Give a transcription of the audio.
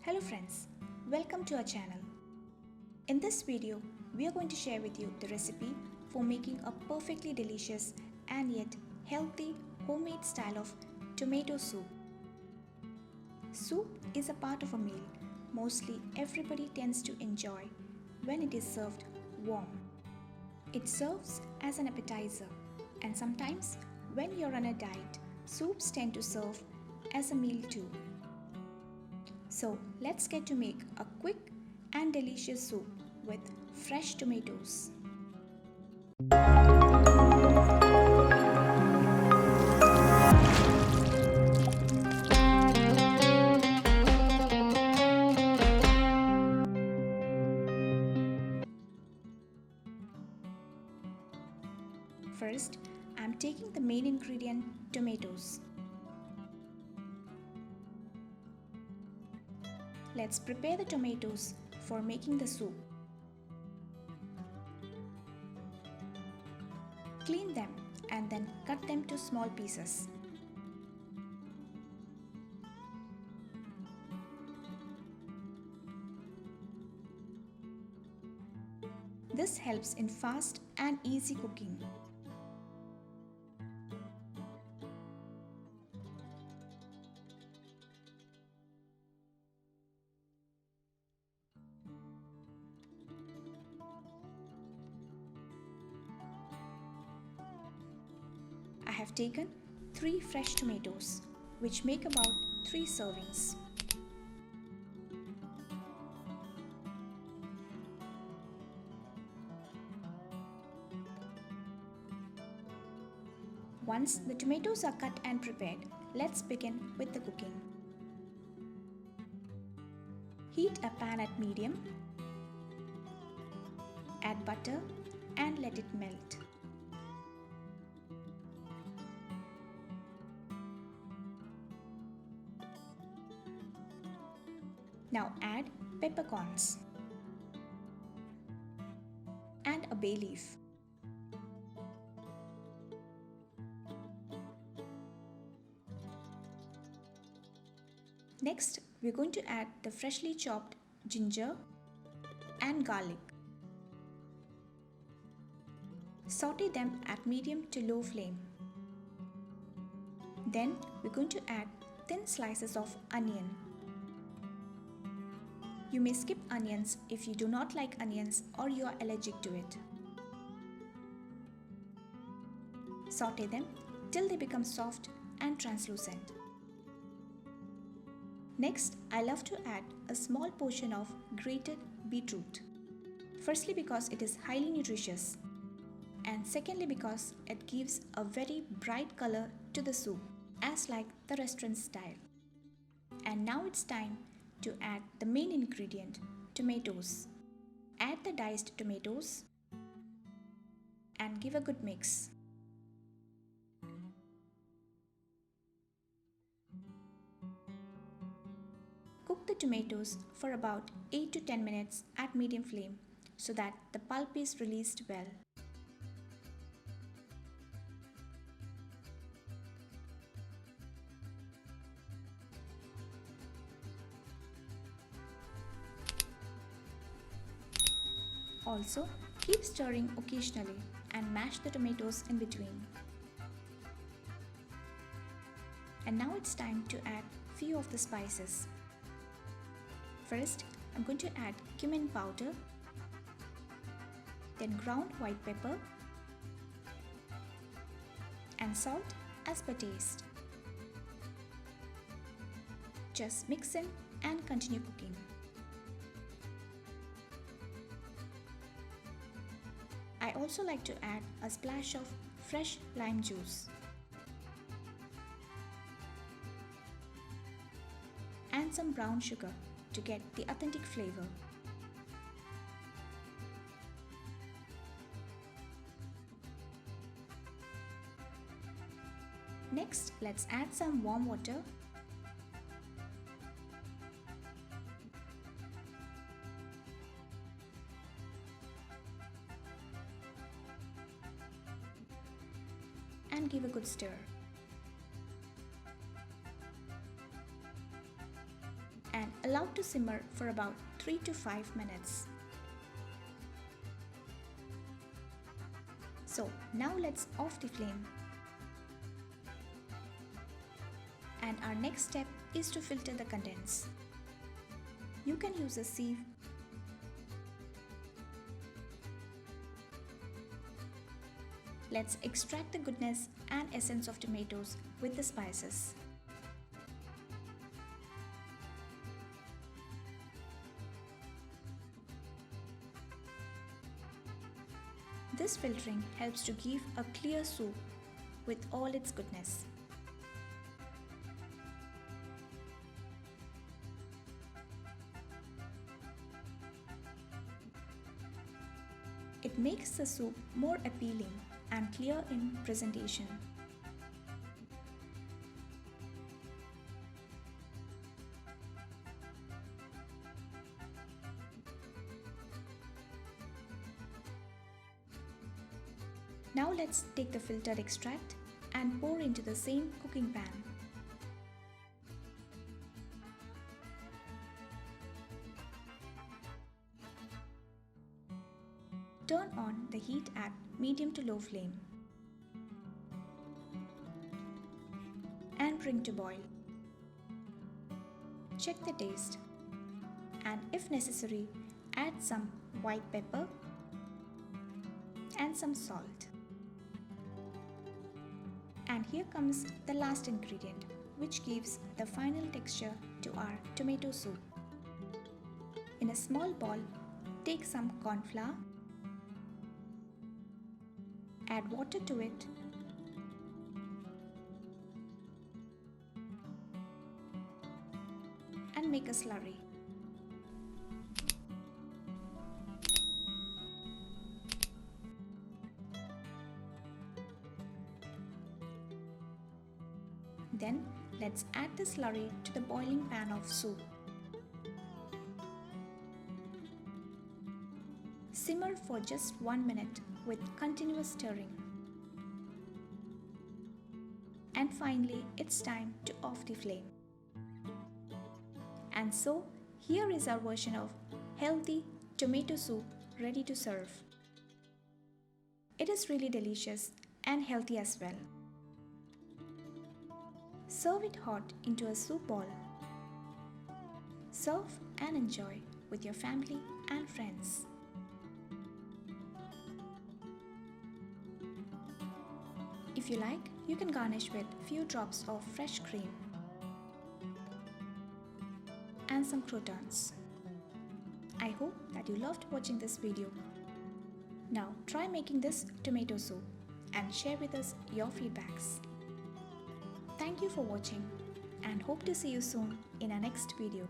Hello friends, welcome to our channel. In this video, we are going to share with you the recipe for making a perfectly delicious and yet healthy homemade style of tomato soup. Soup is a part of a meal mostly everybody tends to enjoy when it is served warm. It serves as an appetizer, and sometimes when you're on a diet, soups tend to serve as a meal too. So let's get to make a quick and delicious soup with fresh tomatoes. First, I'm taking the main ingredient, tomatoes. Let's prepare the tomatoes for making the soup. Clean them and then cut them to small pieces. This helps in fast and easy cooking. I have taken 3 fresh tomatoes, which make about 3 servings. Once the tomatoes are cut and prepared, let's begin with the cooking. Heat a pan at medium, add butter and let it melt. Now add peppercorns and a bay leaf. Next, we're going to add the freshly chopped ginger and garlic. Saute them at medium to low flame. Then we're going to add thin slices of onion. You may skip onions if you do not like onions or you are allergic to it. Saute them till they become soft and translucent. Next, I love to add a small portion of grated beetroot. Firstly, because it is highly nutritious, and secondly because it gives a very bright color to the soup, as like the restaurant style. And now it's time to add the main ingredient, tomatoes. Add the diced tomatoes and give a good mix. Cook the tomatoes for about 8 to 10 minutes at medium flame so that the pulp is released well. Also, keep stirring occasionally and mash the tomatoes in between. And now it's time to add few of the spices. First, I'm going to add cumin powder, then ground white pepper and salt as per taste. Just mix in and continue cooking. I also like to add a splash of fresh lime juice and some brown sugar to get the authentic flavor. Next, let's add some warm water and give a good stir. And allowed to simmer for about 3 to 5 minutes. So now let's off the flame. And our next step is to filter the contents. You can use a sieve Let's extract the goodness and essence of tomatoes with the spices. This filtering helps to give a clear soup with all its goodness. It makes the soup more appealing and clear in presentation. Now let's take the filtered extract and pour into the same cooking pan. Turn on the heat at medium to low flame and bring to boil. Check the taste and if necessary, add some white pepper and some salt. And here comes the last ingredient, which gives the final texture to our tomato soup. In a small bowl, take some corn flour, add water to it, and make a slurry. Then let's add the slurry to the boiling pan of soup. Simmer for just 1 minute with continuous stirring. And finally, it's time to off the flame. And so, here is our version of healthy tomato soup ready to serve. It is really delicious and healthy as well. Serve it hot into a soup bowl. Serve and enjoy with your family and friends. If you like, you can garnish with few drops of fresh cream and some croutons. I hope that you loved watching this video. Now try making this tomato soup and share with us your feedbacks. Thank you for watching and hope to see you soon in our next video.